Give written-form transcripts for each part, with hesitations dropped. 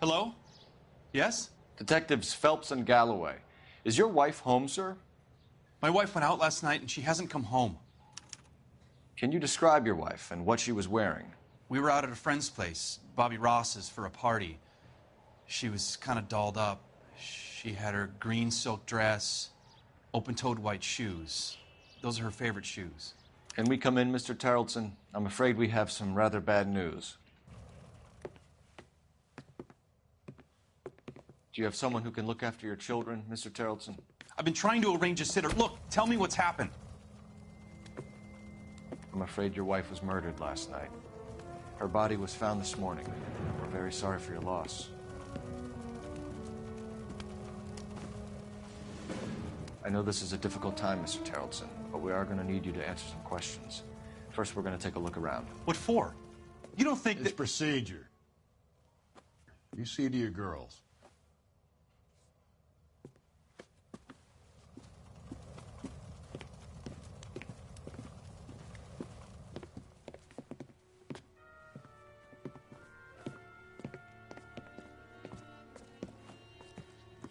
Hello? Yes? Detectives Phelps and Galloway. Is your wife home, sir? My wife went out last night and she hasn't come home. Can you describe your wife and what she was wearing? We were out at a friend's place, Bobby Ross's, for a party. She was kind of dolled up. She had her green silk dress, open-toed white shoes. Those are her favorite shoes. Can we come in, Mr. Tarleton? I'm afraid we have some rather bad news. Do you have someone who can look after your children, Mr. Tarleton? I've been trying to arrange a sitter. Look, tell me what's happened. I'm afraid your wife was murdered last night. Her body was found this morning. We're very sorry for your loss. I know this is a difficult time, Mr. Tarleton, but we are going to need you to answer some questions. First, we're going to take a look around. What for? You don't think It's that... procedure. You see to your girls.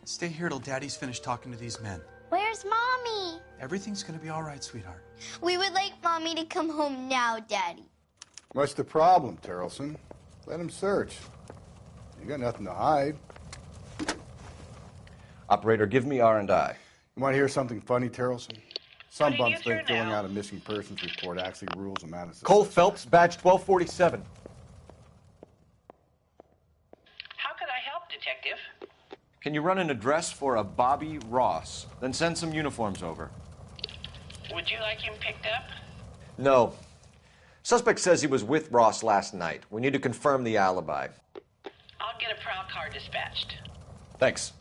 Stay here till Daddy's finished talking to these men. Where's Mommy? Everything's gonna be all right, sweetheart. We would like Mommy to come home now, Daddy. What's the problem, Tarleton? Let him search. You got nothing to hide. Operator, give me R&I. You want to hear something funny, Tarleton? Some Putting you bums think through filling now. out a missing persons report actually rules them out of Cole success. Phelps, badge 1247. How could I help, Detective? Can you run an address for a Bobby Ross? Then send some uniforms over. Would you like him picked up? No. Suspect says he was with Ross last night. We need to confirm the alibi. I'll get a prowl car dispatched. Thanks.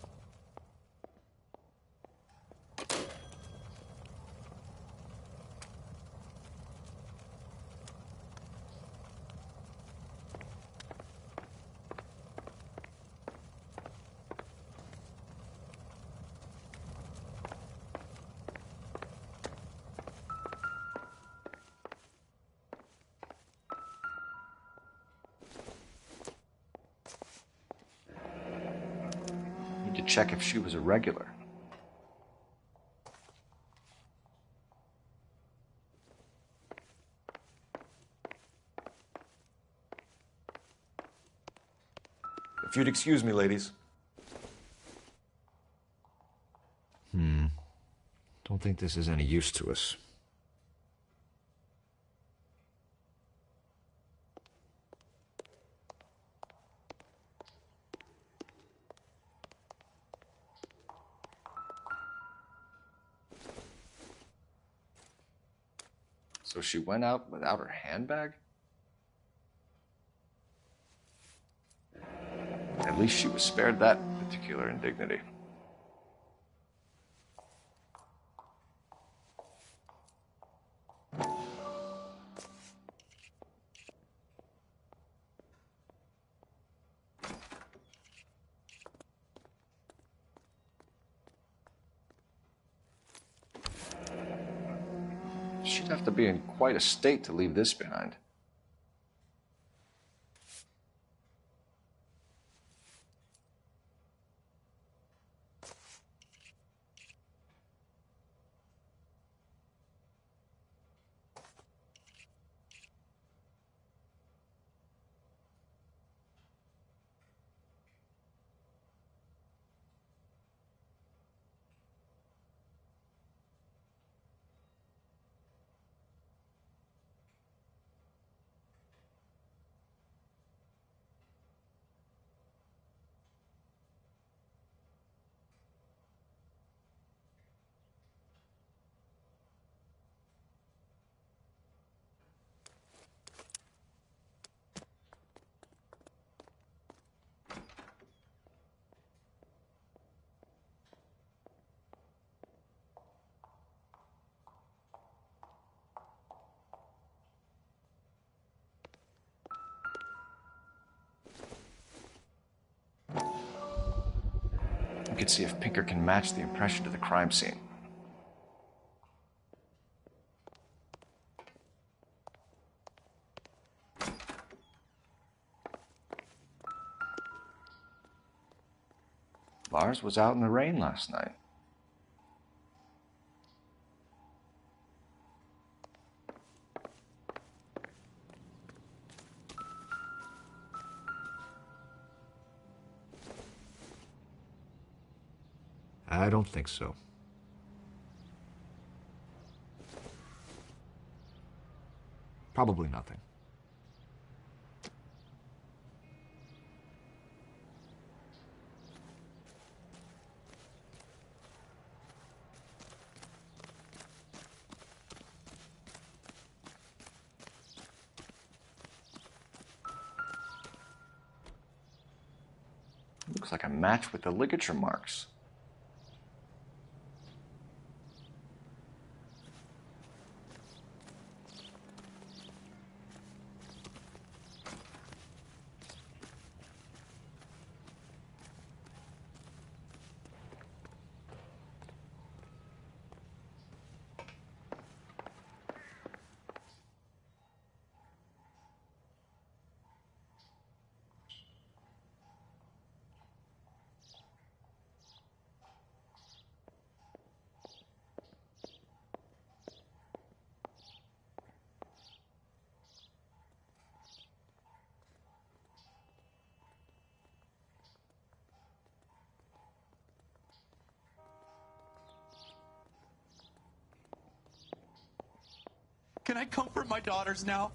Need to check if she was a regular. If you'd excuse me, ladies. Don't think this is any use to us. So she went out without her handbag? At least she was spared that particular indignity. She'd have to be in quite a state to leave this behind. We could see if Pinker can match the impression to the crime scene. Lars was out in the rain last night. I don't think so. Probably nothing. Looks like a match with the ligature marks. Can I comfort my daughters now?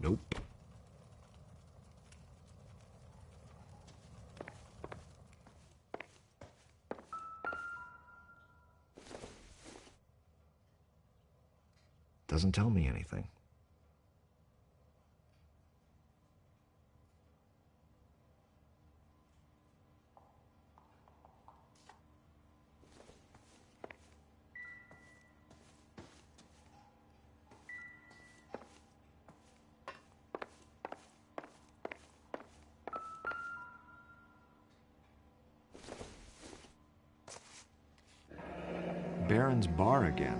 Nope. Doesn't tell me anything. Baron's Bar again.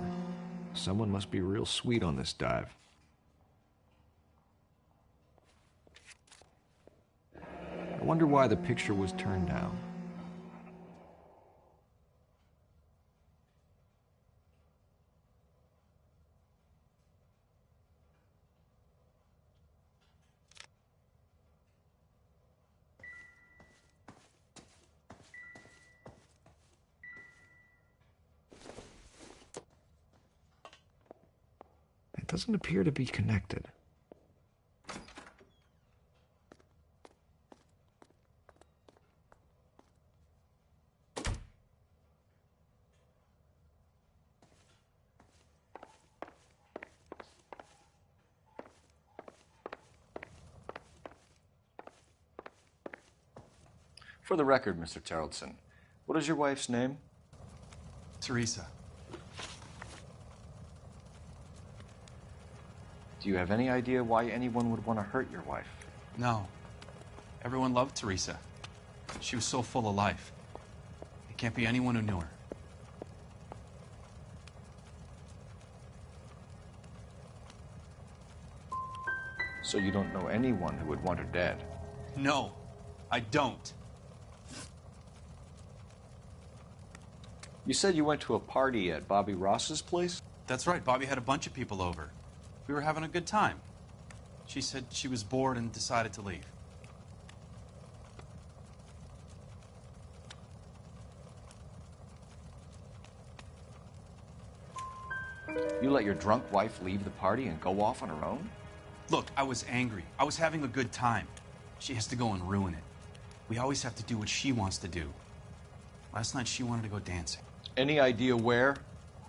Someone must be real sweet on this dive. I wonder why the picture was turned down. It doesn't appear to be connected. For the record, Mr. Terrelson, what is your wife's name? Teresa. Do you have any idea why anyone would want to hurt your wife? No. Everyone loved Teresa. She was so full of life. It can't be anyone who knew her. So you don't know anyone who would want her dead? No, I don't. You said you went to a party at Bobby Ross's place? That's right. Bobby had a bunch of people over. We were having a good time. She said she was bored and decided to leave. You let your drunk wife leave the party and go off on her own? Look, I was angry. I was having a good time. She has to go and ruin it. We always have to do what she wants to do. Last night she wanted to go dancing. Any idea where?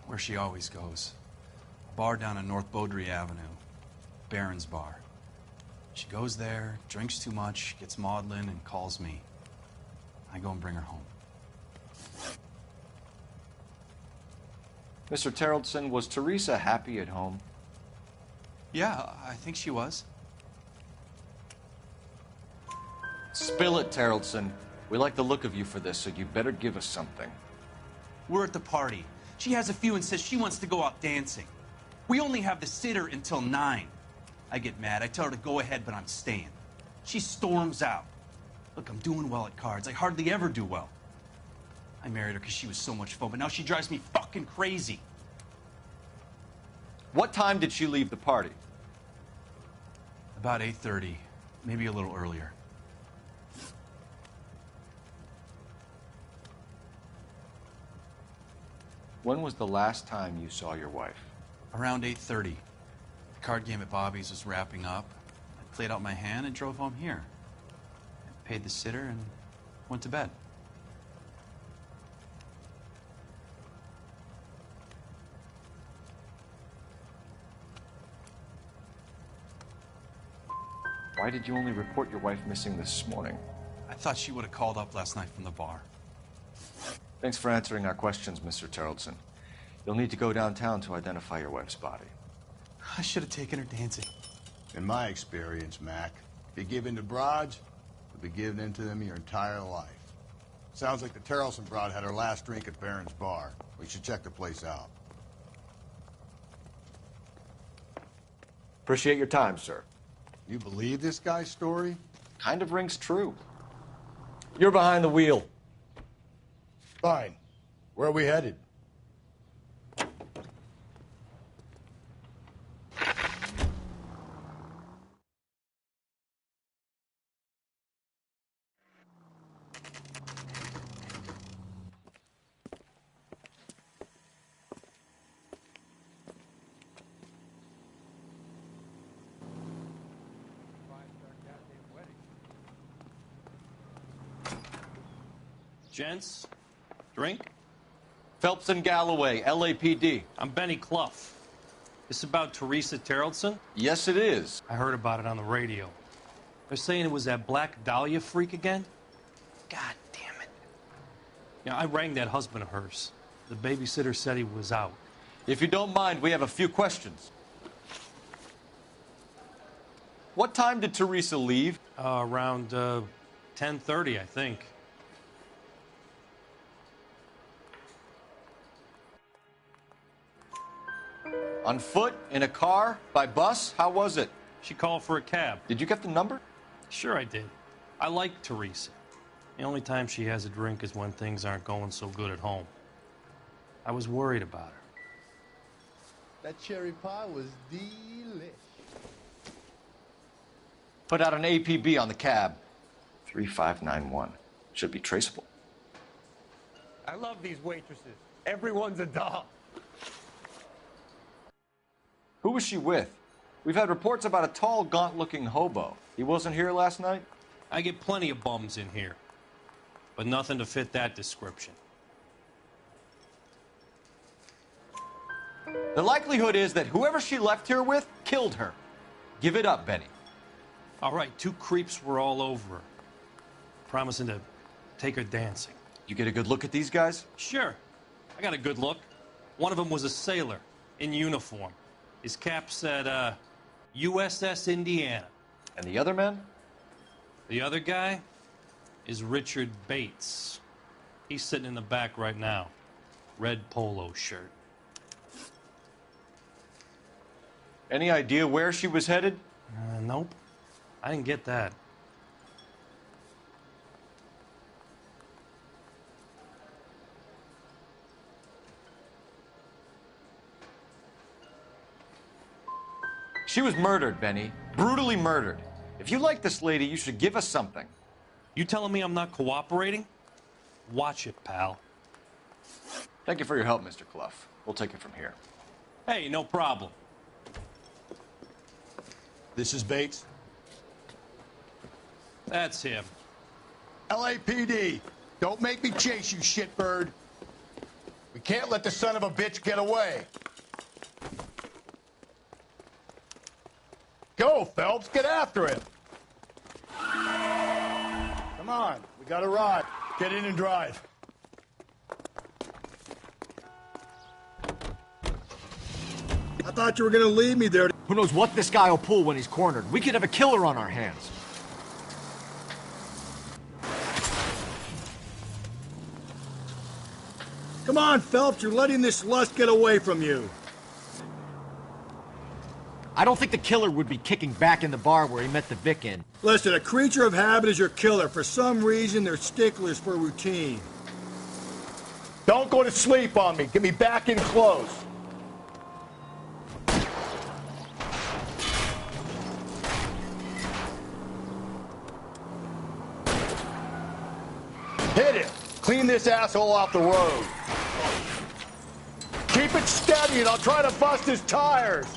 Where she always goes. A bar down on North Beaudry Avenue. Baron's Bar. She goes there, drinks too much, gets maudlin, and calls me. I go and bring her home. Mr. Terrellson, was Teresa happy at home? Yeah, I think she was. Spill it, Terrellson. We like the look of you for this, so you better give us something. We're at the party. She has a few and says she wants to go out dancing. We only have the sitter until 9. I get mad. I tell her to go ahead, but I'm staying. She storms out. Look, I'm doing well at cards. I hardly ever do well. I married her because she was so much fun, but now she drives me fucking crazy. What time did she leave the party? About 8:30, maybe a little earlier. When was the last time you saw your wife? Around 8:30. The card game at Bobby's was wrapping up. I played out my hand and drove home here. I paid the sitter and went to bed. Why did you only report your wife missing this morning? I thought she would have called up last night from the bar. Thanks for answering our questions, Mr. Terrellson. You'll need to go downtown to identify your wife's body. I should have taken her dancing. In my experience, Mac, if you give in to broads, you'll be giving in to them your entire life. Sounds like the Terrellson broad had her last drink at Barron's bar. We should check the place out. Appreciate your time, sir. You believe this guy's story? Kind of rings true. You're behind the wheel. Fine. Where are we headed? Gents, drink? Phelps and Galloway, LAPD. I'm Benny Clough. This about Teresa Terrellson? Yes, it is. I heard about it on the radio. They're saying it was that Black Dahlia freak again? God damn it. Yeah, I rang that husband of hers. The babysitter said he was out. If you don't mind, we have a few questions. What time did Teresa leave? Around 10:30, I think. On foot? In a car? By bus? How was it? She called for a cab. Did you get the number? Sure I did. I like Teresa. The only time she has a drink is when things aren't going so good at home. I was worried about her. That cherry pie was delish. Put out an APB on the cab. 3591. Should be traceable. I love these waitresses. Everyone's a doll. Who was she with? We've had reports about a tall, gaunt-looking hobo. He wasn't here last night? I get plenty of bums in here, but nothing to fit that description. The likelihood is that whoever she left here with killed her. Give it up, Benny. All right, 2 creeps were all over her, promising to take her dancing. You get a good look at these guys? Sure, I got a good look. One of them was a sailor in uniform. His cap said, USS Indiana. And the other men? The other guy is Richard Bates. He's sitting in the back right now. Red polo shirt. Any idea where she was headed? Nope. I didn't get that. She was murdered, Benny. Brutally murdered. If you like this lady, you should give us something. You telling me I'm not cooperating? Watch it, pal. Thank you for your help, Mr. Clough. We'll take it from here. Hey, no problem. This is Bates. That's him. LAPD, don't make me chase you, shitbird. We can't let the son of a bitch get away. Go, Phelps, get after him. Come on, we got a ride. Get in and drive. I thought you were gonna leave me there. Who knows what this guy will pull when he's cornered? We could have a killer on our hands. Come on, Phelps, you're letting this lust get away from you. I don't think the killer would be kicking back in the bar where he met the Vic in. Listen, a creature of habit is your killer. For some reason, they're sticklers for routine. Don't go to sleep on me. Get me back in close. Hit him. Clean this asshole off the road. Keep it steady and I'll try to bust his tires.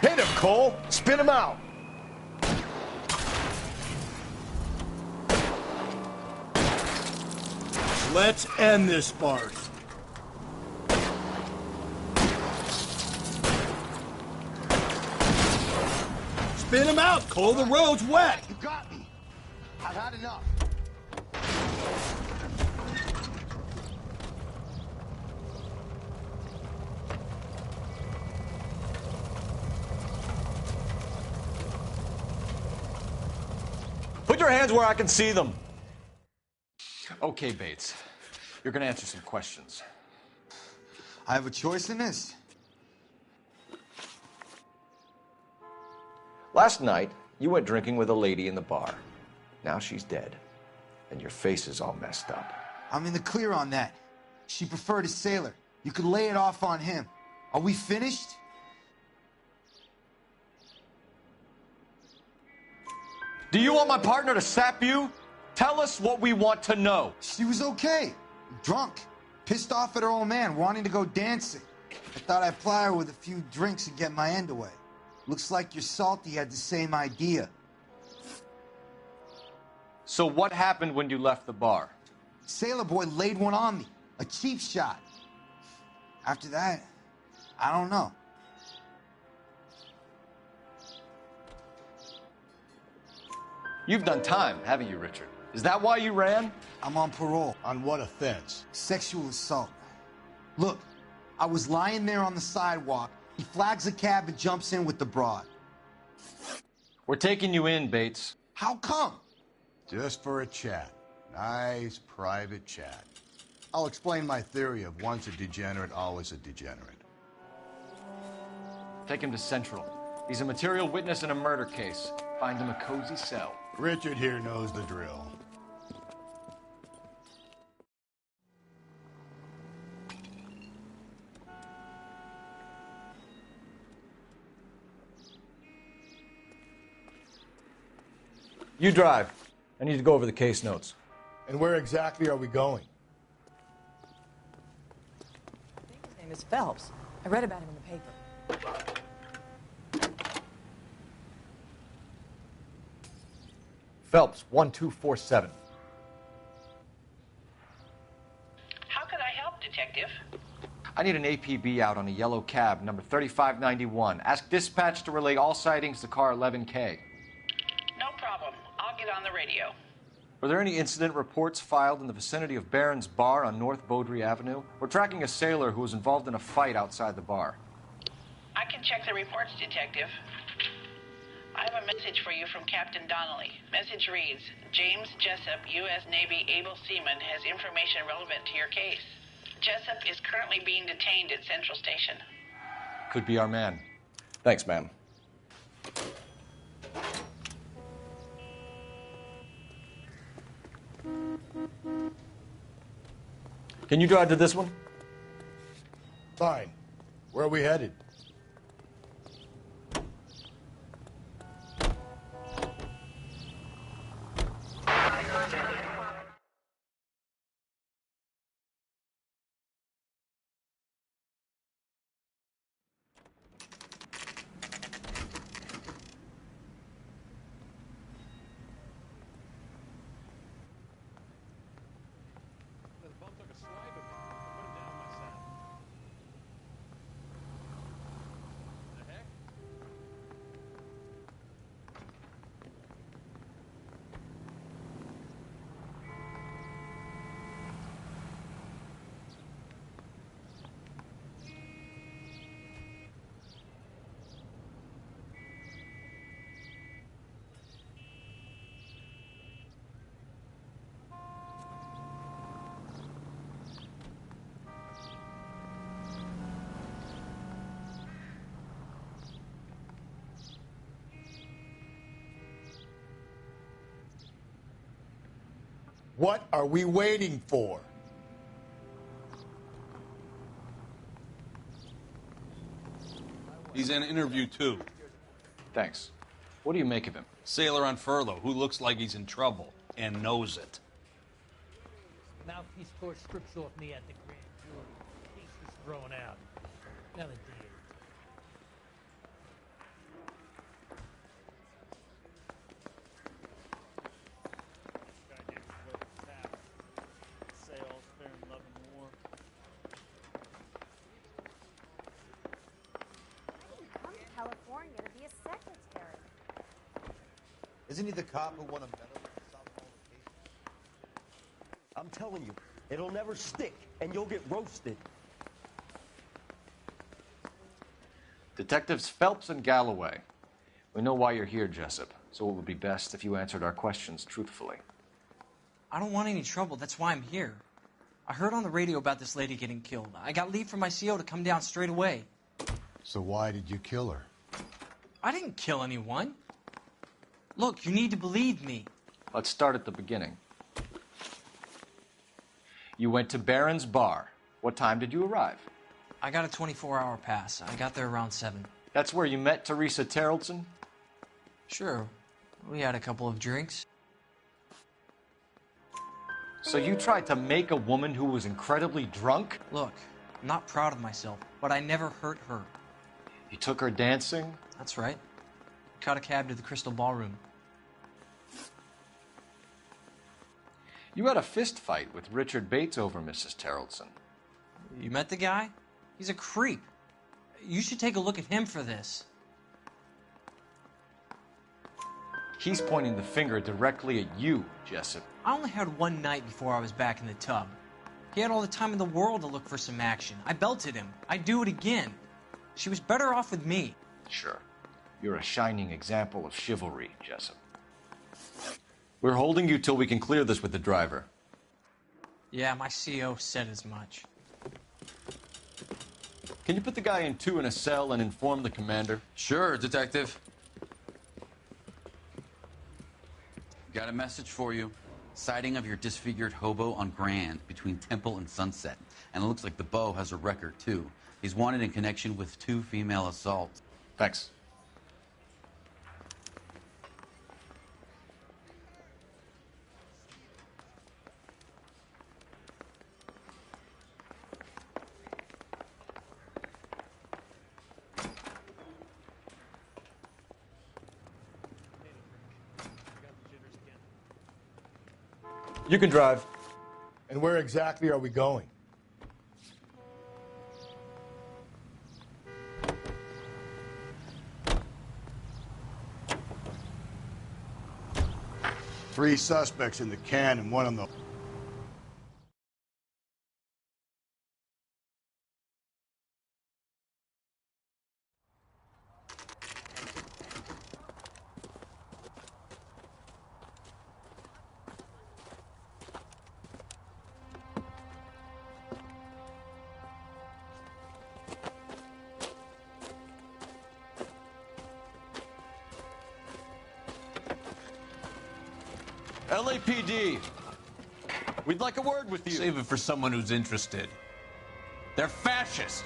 Hit him, Cole. Spin him out. Let's end this farce. Spin him out, Cole. The road's wet. You got me. I've had enough. Put your hands where I can see them. Okay, Bates. You're gonna answer some questions. I have a choice in this. Last night, you went drinking with a lady in the bar. Now she's dead, and your face is all messed up. I'm in the clear on that. She preferred a sailor. You could lay it off on him. Are we finished? Do you want my partner to sap you? Tell us what we want to know. She was okay. Drunk. Pissed off at her old man, wanting to go dancing. I thought I'd ply her with a few drinks and get my end away. Looks like your Salty had the same idea. So what happened when you left the bar? Sailor boy laid one on me. A cheap shot. After that, I don't know. You've done time, haven't you, Richard? Is that why you ran? I'm on parole. On what offense? Sexual assault. Look, I was lying there on the sidewalk. He flags a cab and jumps in with the broad. We're taking you in, Bates. How come? Just for a chat. Nice, private chat. I'll explain my theory of once a degenerate, always a degenerate. Take him to Central. He's a material witness in a murder case. Find him a cozy cell. Richard here knows the drill. You drive. I need to go over the case notes. And where exactly are we going? His name is Phelps. I read about him in the paper. Phelps, 1247. How can I help, Detective? I need an APB out on a yellow cab, number 3591. Ask dispatch to relay all sightings to car 11K. No problem. I'll get on the radio. Were there any incident reports filed in the vicinity of Barron's Bar on North Beaudry Avenue? We're tracking a sailor who was involved in a fight outside the bar. I can check the reports, Detective. I have a message for you from Captain Donnelly. Message reads, James Jessup, U.S. Navy able seaman, has information relevant to your case. Jessup is currently being detained at Central Station. Could be our man. Thanks, ma'am. Can you drive to this one? Fine. Where are we headed? What are we waiting for? He's in interview 2. Thanks. What do you make of him? Sailor on furlough who looks like he's in trouble and knows it. Mouthpiece court strips off me at the grand jury. Case was thrown out. Now the deal. California to be a secretary. Isn't he the cop who won a medal with the softball occasion? I'm telling you, it'll never stick, and you'll get roasted. Detectives Phelps and Galloway. We know why you're here, Jessup, so it would be best if you answered our questions truthfully. I don't want any trouble. That's why I'm here. I heard on the radio about this lady getting killed. I got leave from my CO to come down straight away. So why did you kill her? I didn't kill anyone. Look, you need to believe me. Let's start at the beginning. You went to Barron's Bar. What time did you arrive? I got a 24-hour pass. I got there around 7. That's where you met Teresa Terrellson? Sure. We had a couple of drinks. So you tried to make a woman who was incredibly drunk? Look, I'm not proud of myself, but I never hurt her. You took her dancing? That's right. Caught a cab to the Crystal Ballroom. You had a fist fight with Richard Bates over Mrs. Terrellson. You met the guy? He's a creep. You should take a look at him for this. He's pointing the finger directly at you, Jessup. I only had one night before I was back in the tub. He had all the time in the world to look for some action. I belted him. I'd do it again. She was better off with me. Sure. You're a shining example of chivalry, Jessup. We're holding you till we can clear this with the driver. Yeah, my CO said as much. Can you put the guy in 2 in a cell and inform the commander? Sure, Detective. Got a message for you. Sighting of your disfigured hobo on Grand between Temple and Sunset. And it looks like the Beau has a record, too. He's wanted in connection with 2 female assaults. Thanks. You can drive. And where exactly are we going? Three suspects in the can and one on the... LAPD, we'd like a word with you. Save it for someone who's interested. They're fascists.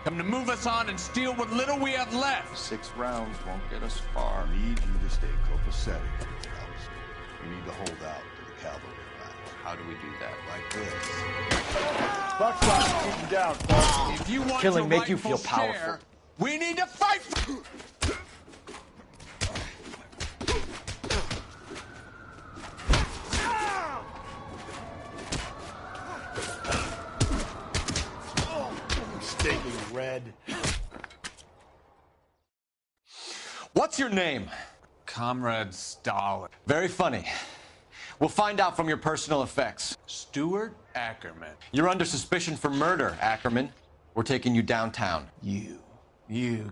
Come to move us on and steal what little we have left. 6 rounds won't get us far. I need you to stay copacetic, Phelps. You need to hold out to the cavalry rounds. How do we do that? Like this. Buckshot, keep him down, Phelps. If you want Killing to make you feel share, powerful. we need to fight. Red. What's your name? Comrade Stalin. Very funny. We'll find out from your personal effects. Stuart Ackerman. You're under suspicion for murder, Ackerman. We're taking you downtown. You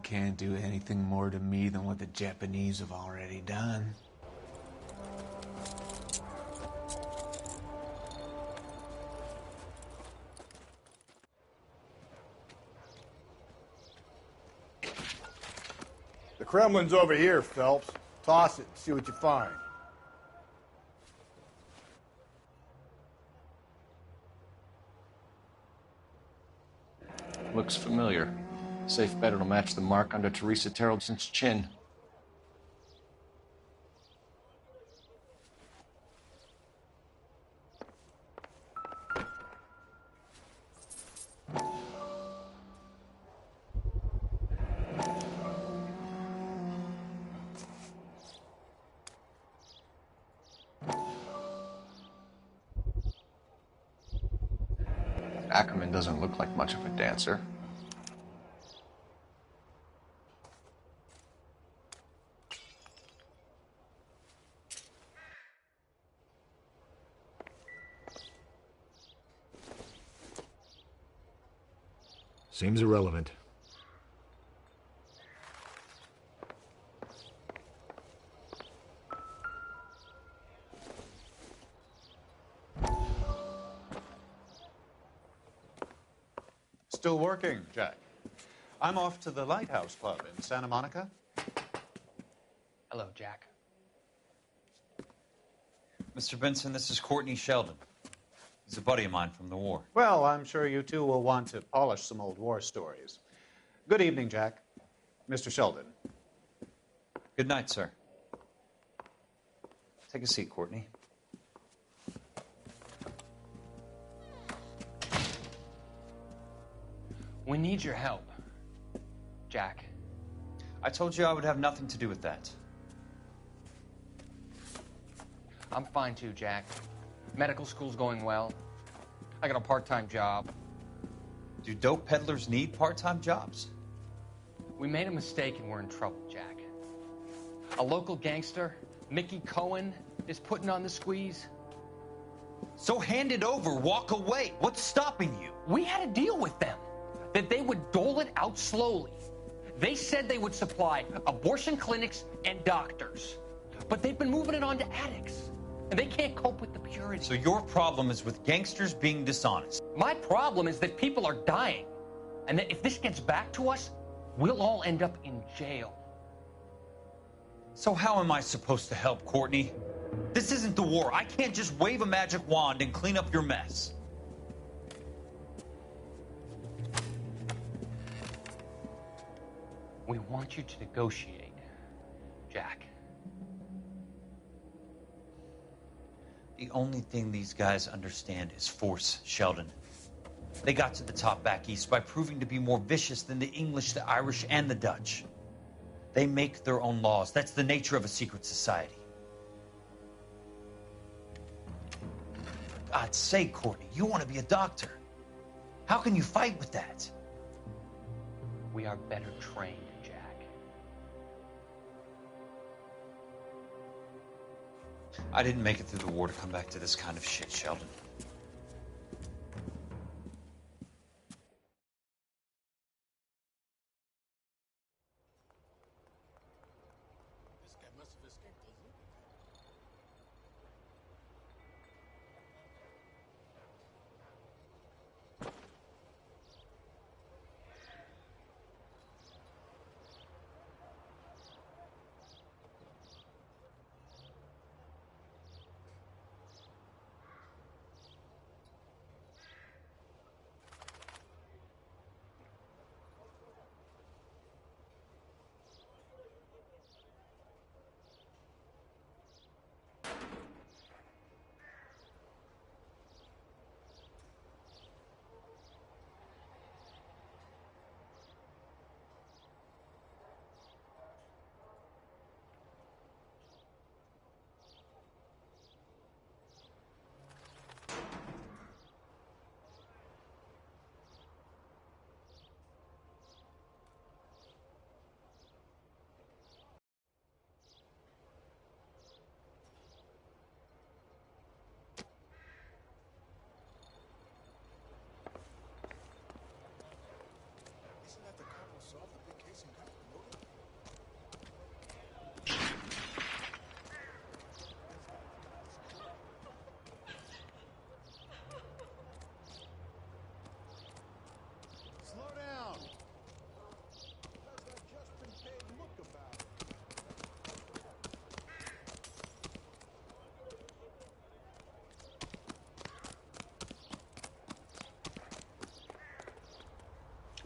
can't do anything more to me than what the Japanese have already done. The Kremlin's over here, Phelps. Toss it and see what you find. Looks familiar. Safe bet it'll match the mark under Teresa Terrelson's chin. Ackerman doesn't look like much of a dancer. Seems irrelevant. Still working, Jack. I'm off to the Lighthouse Club in Santa Monica. Hello, Jack. Mr. Benson, this is Courtney Sheldon. He's a buddy of mine from the war. Well, I'm sure you two will want to polish some old war stories. Good evening, Jack. Mr. Sheldon. Good night, sir. Take a seat, Courtney. We need your help, Jack. I told you I would have nothing to do with that. I'm fine too, Jack. Medical school's going well. I got a part-time job. Do dope peddlers need part-time jobs? We made a mistake and we're in trouble, Jack. A local gangster, Mickey Cohen, is putting on the squeeze. So hand it over, walk away. What's stopping you? We had a deal with them that they would dole it out slowly. They said they would supply abortion clinics and doctors, but they've been moving it on to addicts, and they can't cope with the purity. So your problem is with gangsters being dishonest? My problem is that people are dying, and that if this gets back to us, we'll all end up in jail. So how am I supposed to help, Courtney? This isn't the war. I can't just wave a magic wand and clean up your mess. We want you to negotiate, Jack. The only thing these guys understand is force, Sheldon. They got to the top back east by proving to be more vicious than the English, the Irish, and the Dutch. They make their own laws. That's the nature of a secret society. For God's sake, Courtney, you want to be a doctor. How can you fight with that? We are better trained, Jack. I didn't make it through the war to come back to this kind of shit, Sheldon.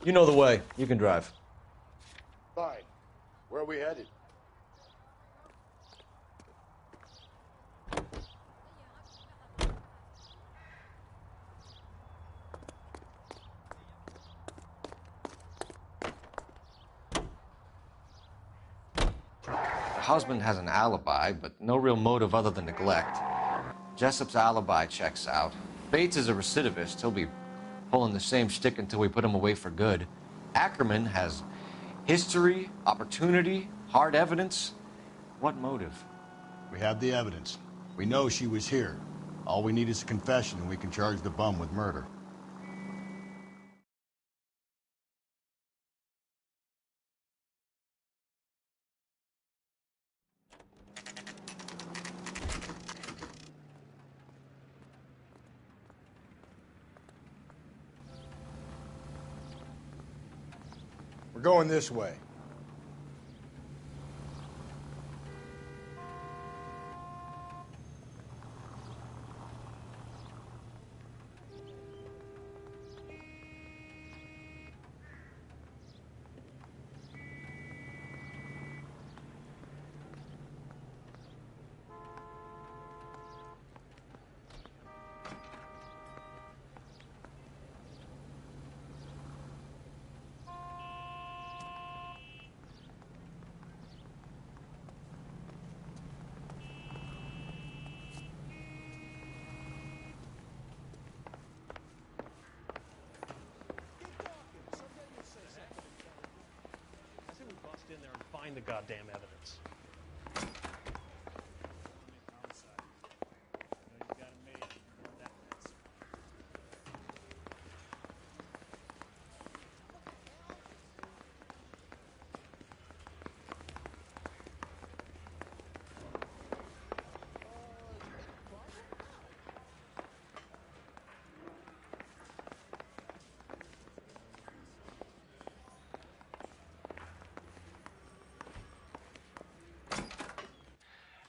You know the way. You can drive. Fine. Where are we headed? The husband has an alibi, but no real motive other than neglect. Jessup's alibi checks out. Bates is a recidivist. He'll be pulling the same shtick until we put him away for good. Ackerman has history, opportunity, hard evidence. What motive? We have the evidence. We know she was here. All we need is a confession, and we can charge the bum with murder. We're going this way. In there and find the goddamn evidence.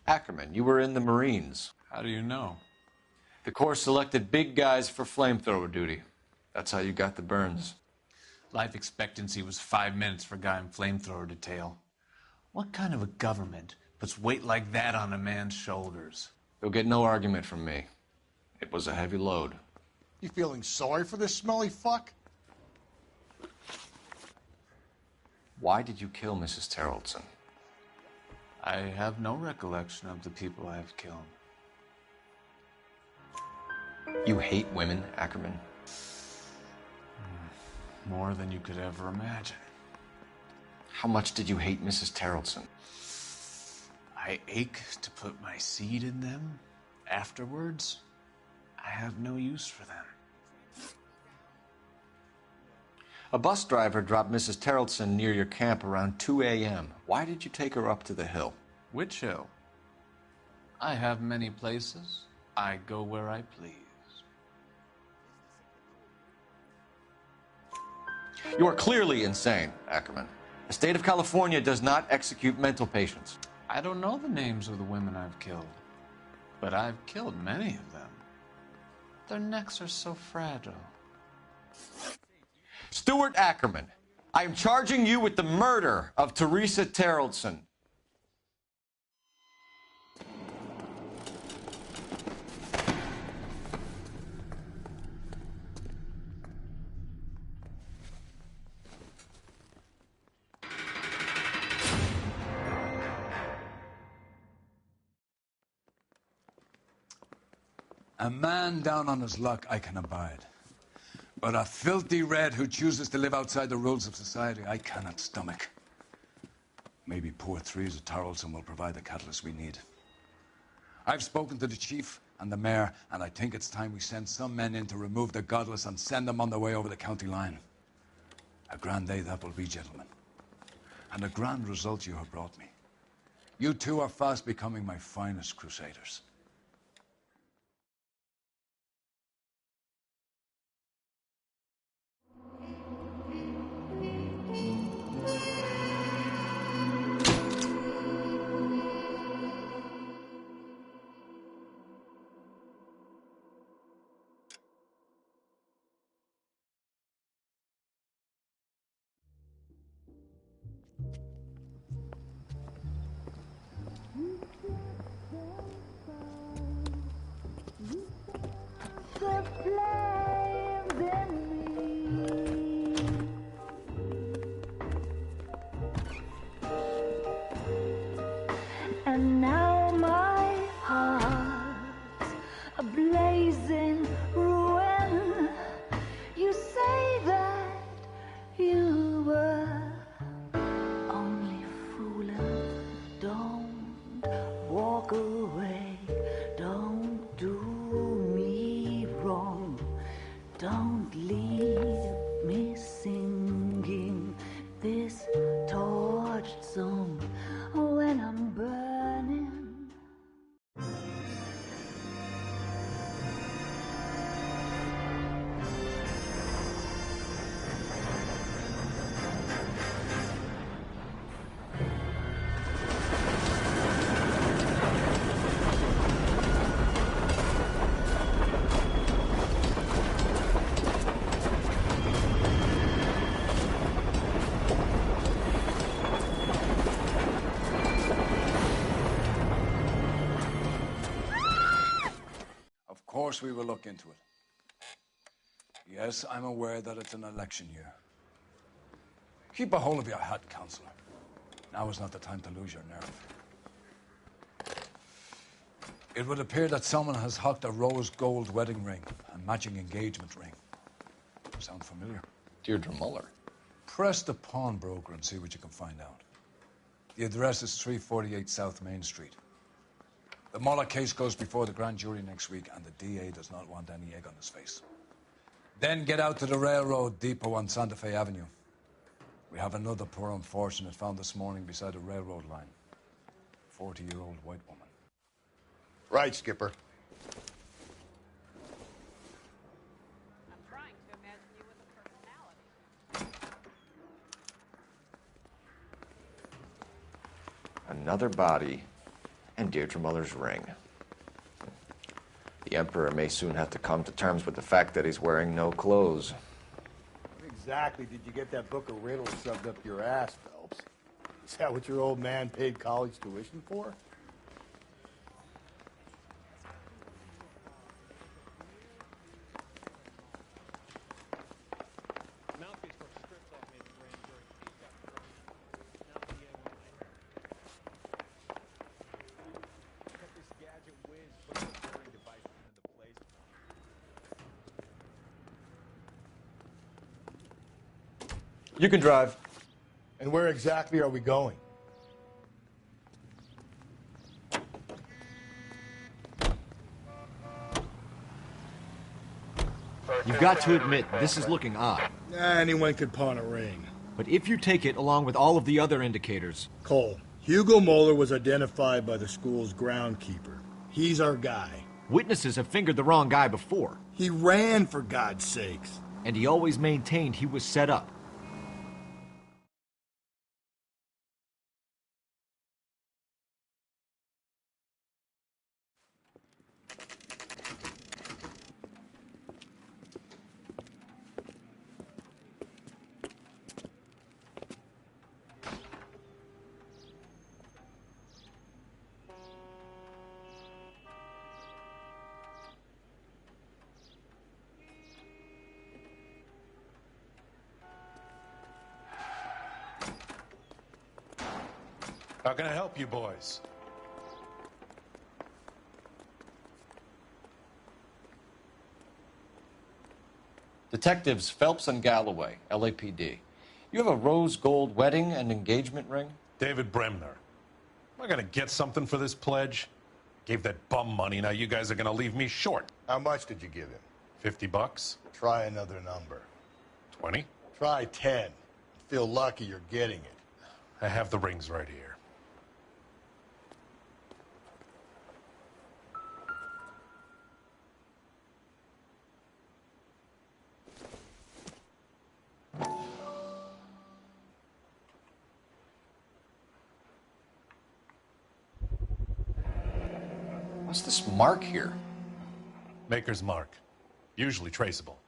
Ackerman, you were in the Marines. How do you know? The Corps selected big guys for flamethrower duty. That's how you got the burns. Life expectancy was 5 minutes for a guy in flamethrower detail. What kind of a government puts weight like that on a man's shoulders? You'll get no argument from me. It was a heavy load. You feeling sorry for this smelly fuck? Why did you kill Mrs. Terrelson? I have no recollection of the people I have killed. You hate women, Ackerman? More than you could ever imagine. How much did you hate Mrs. Terrelson? I ache to put my seed in them. Afterwards, I have no use for them. A bus driver dropped Mrs. Terrelson near your camp around 2 a.m. Why did you take her up to the hill? Which hill? I have many places. I go where I please. You are clearly insane, Ackerman. The state of California does not execute mental patients. I don't know the names of the women I've killed, but I've killed many of them. Their necks are so fragile. Stuart Ackerman, I am charging you with the murder of Teresa Terrelson. A man down on his luck I can abide. But a filthy red who chooses to live outside the rules of society, I cannot stomach. Maybe poor Teresa Terrelson will provide the catalyst we need. I've spoken to the chief and the mayor, and I think it's time we send some men in to remove the godless and send them on their way over the county line. A grand day that will be, gentlemen. And a grand result you have brought me. You two are fast becoming my finest crusaders. And now my heart's a blazing ruin. You say that you were only fooling. Don't walk away. Don't do me wrong. Don't leave me singing this torched song when I'm burning. Of course we will look into it. Yes, I'm aware that it's an election year. Keep a hold of your hat, Counselor. Now is not the time to lose your nerve. It would appear that someone has hocked a rose gold wedding ring and matching engagement ring. Sound familiar? Deirdre Muller. Press the pawnbroker and see what you can find out. The address is 348 South Main Street. The Muller case goes before the grand jury next week, and the DA does not want any egg on his face. Then get out to the railroad depot on Santa Fe Avenue. We have another poor unfortunate found this morning beside a railroad line. 40-year-old white woman. Right, Skipper. Another body, and Deirdre Muller's ring. The Emperor may soon have to come to terms with the fact that he's wearing no clothes. What exactly did you get that book of riddles shoved up your ass, Phelps? Is that what your old man paid college tuition for? You can drive. And where exactly are we going? You've got to admit, this is looking odd. Anyone could pawn a ring. But if you take it along with all of the other indicators... Cole, Hugo Moeller was identified by the school's groundkeeper. He's our guy. Witnesses have fingered the wrong guy before. He ran, for God's sakes. And he always maintained he was set up. How can I help you boys? Detectives Phelps and Galloway, LAPD. You have a rose gold wedding and engagement ring? David Bremner. Am I going to get something for this pledge? Gave that bum money, now you guys are going to leave me short. How much did you give him? $50? Try another number. 20? Try 10. Feel lucky you're getting it. I have the rings right here. What's this mark here? Maker's mark. Usually traceable.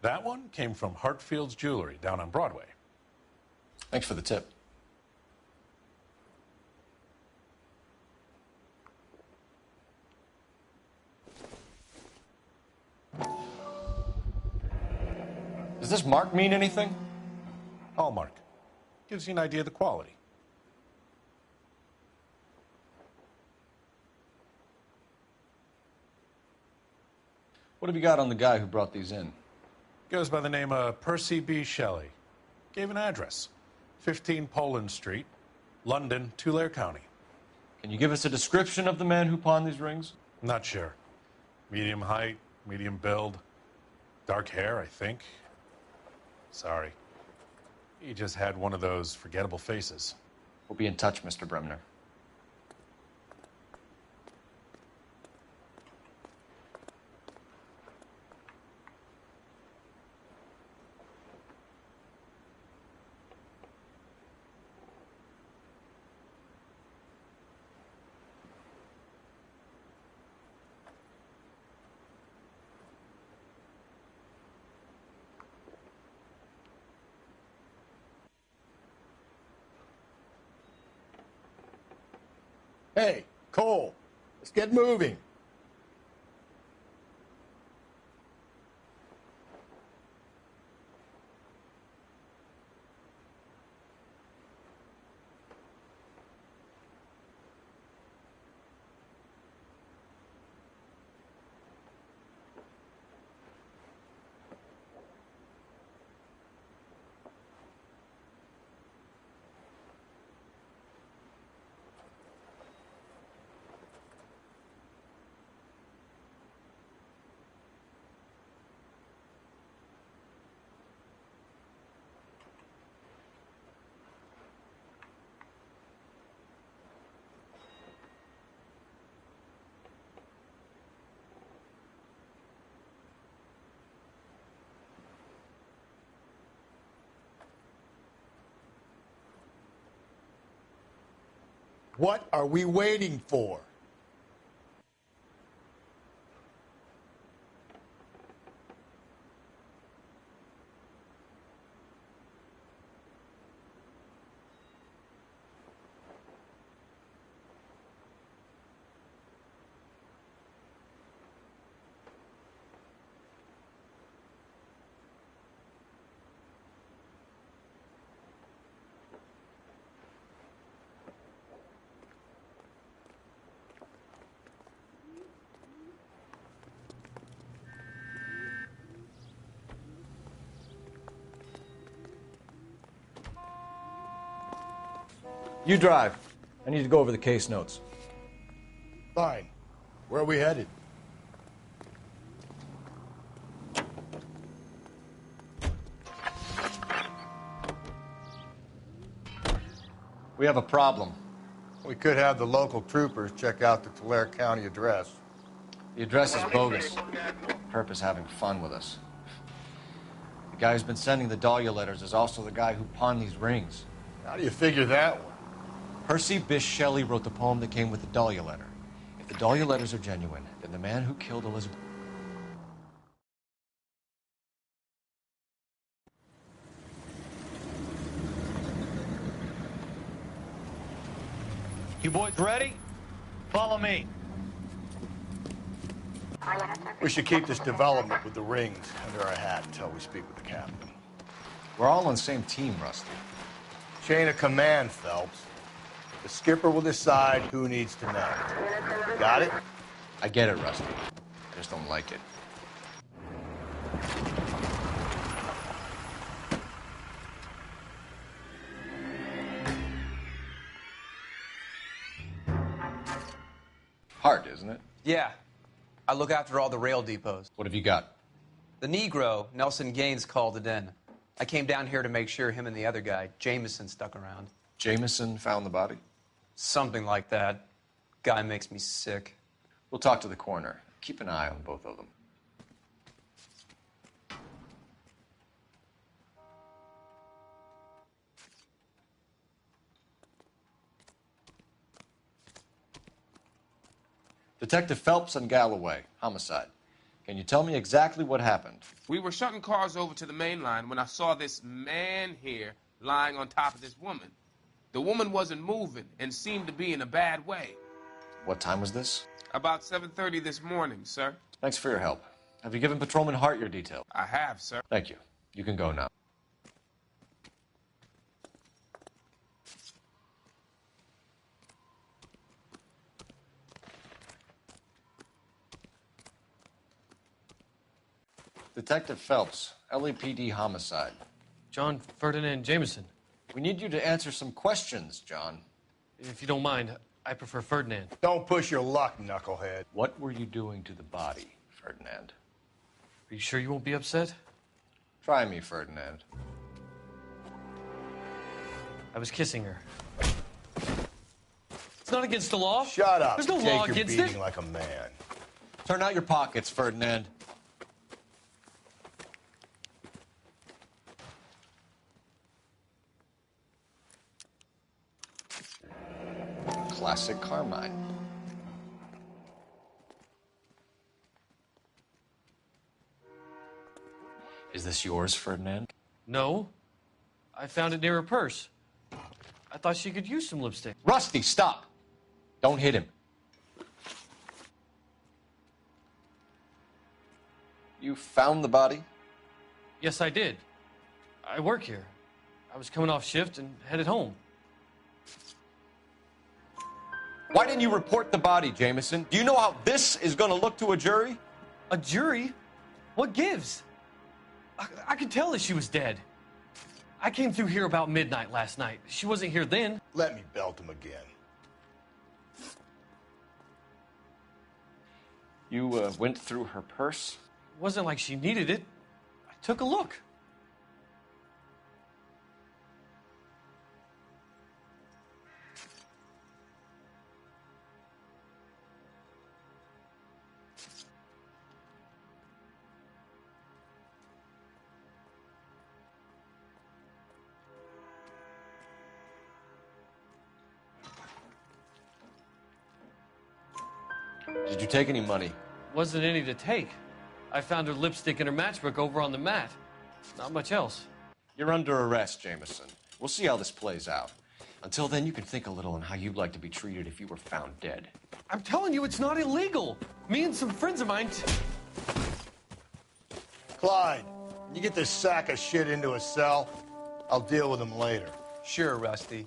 That one came from Hartfield's Jewelry down on Broadway. Thanks for the tip. Does this mark mean anything? Hallmark. Gives you an idea of the quality. What have you got on the guy who brought these in? Goes by the name of Percy B. Shelley. Gave an address. 15 Poland Street, London, Tulare County. Can you give us a description of the man who pawned these rings? Not sure. Medium height, medium build, dark hair, I think. Sorry. He just had one of those forgettable faces. We'll be in touch, Mr. Bremner. Hey, Cole, let's get moving. What are we waiting for? You drive. I need to go over the case notes. Fine. Where are we headed? We have a problem. We could have the local troopers check out the Tulare County address. The address is bogus. Perp is having fun with us. The guy who's been sending the Dahlia letters is also the guy who pawned these rings. How do you figure that one? Percy Bysshe Shelley wrote the poem that came with the Dahlia letter. If the Dahlia letters are genuine, then the man who killed Elizabeth... You boys ready? Follow me. We should keep this development with the rings under our hat until we speak with the captain. We're all on the same team, Rusty. Chain of command, Phelps. The skipper will decide who needs to know. Got it? I get it, Rusty. I just don't like it. Hard, isn't it? Yeah. I look after all the rail depots. What have you got? The Negro, Nelson Gaines, called it in. I came down here to make sure him and the other guy, Jameson, stuck around. Jameson found the body? Something like that. Guy makes me sick. We'll talk to the coroner. Keep an eye on both of them. Detective Phelps and Galloway, homicide. Can you tell me exactly what happened? We were shutting cars over to the main line when I saw this man here lying on top of this woman. The woman wasn't moving and seemed to be in a bad way. What time was this? About 7:30 this morning, sir. Thanks for your help. Have you given Patrolman Hart your detail? I have, sir. Thank you. You can go now. Detective Phelps, LAPD homicide. John Ferdinand Jameson. We need you to answer some questions, John. If you don't mind, I prefer Ferdinand. Don't push your luck, knucklehead. What were you doing to the body, Ferdinand? Are you sure you won't be upset? Try me, Ferdinand. I was kissing her. It's not against the law. Shut up. There's no Take law your against beating it. like a man. Turn out your pockets, Ferdinand. Classic Carmine. Is this yours, Ferdinand? No. I found it near her purse. I thought she could use some lipstick. Rusty, stop! Don't hit him. You found the body? Yes, I did. I work here. I was coming off shift and headed home. Why didn't you report the body, Jameson? Do you know how this is going to look to a jury? A jury? What gives? I could tell that she was dead. I came through here about midnight last night. She wasn't here then. Let me belt him again. You went through her purse? It wasn't like she needed it. I took a look. Did you take any money? Wasn't any to take. I found her lipstick and her matchbook over on the mat. Not much else. You're under arrest, Jameson. We'll see how this plays out. Until then, you can think a little on how you'd like to be treated if you were found dead. I'm telling you, it's not illegal. Me and some friends of mine... Clyde, you get this sack of shit into a cell. I'll deal with him later. Sure, Rusty.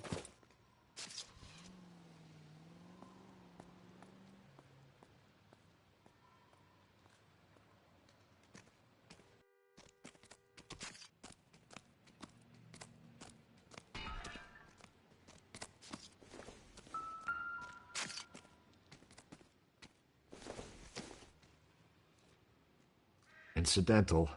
Incidental.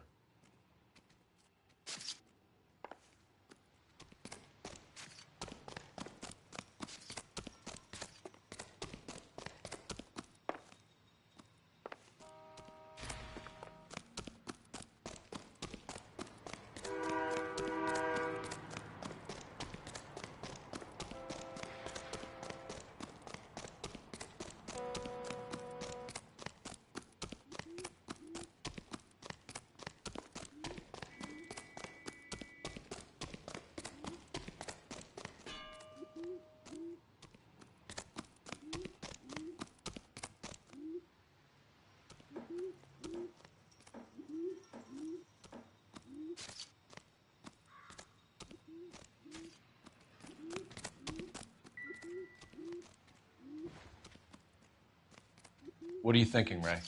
What are you thinking, Ray?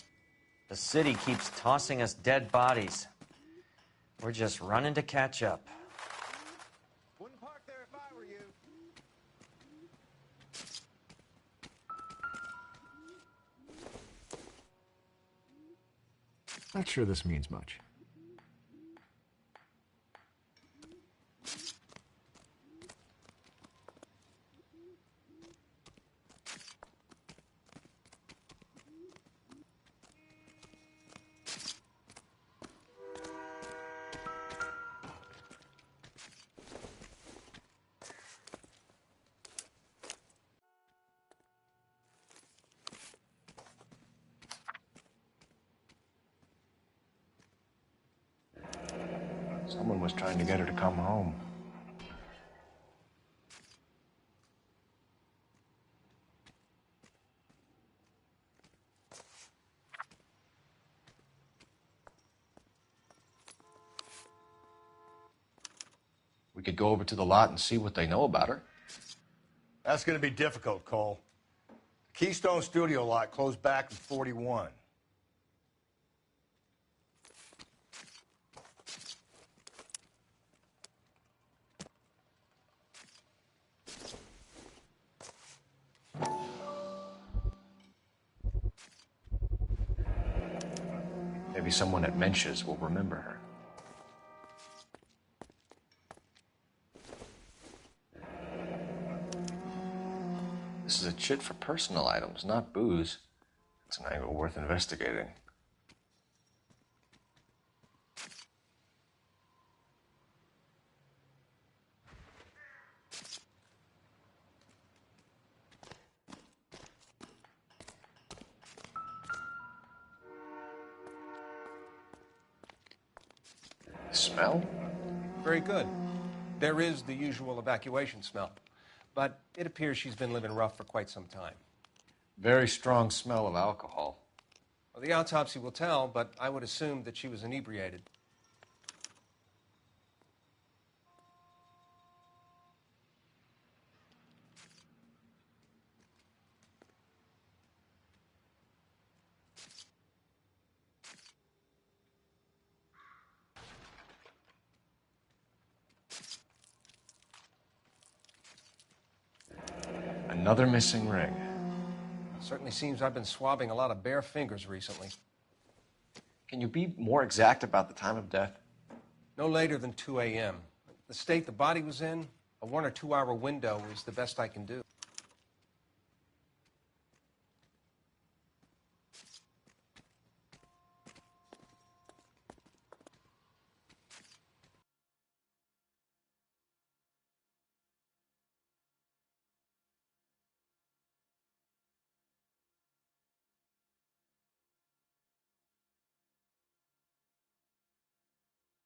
The city keeps tossing us dead bodies. We're just running to catch up. Wouldn't park there if I were you. Not sure this means much. Someone was trying to get her to come home. We could go over to the lot and see what they know about her. That's going to be difficult, Cole. The Keystone Studio lot closed back in '41. Maybe someone at Mensch's will remember her. This is a chit for personal items, not booze. It's an angle worth investigating. Smell? Very good. There is the usual evacuation smell, but it appears she's been living rough for quite some time. Very strong smell of alcohol. Well, the autopsy will tell, but I would assume that she was inebriated. Another missing ring. Certainly seems I've been swabbing a lot of bare fingers recently. Can you be more exact about the time of death? No later than 2 a.m. The state the body was in, a 1 or 2 hour window is the best I can do.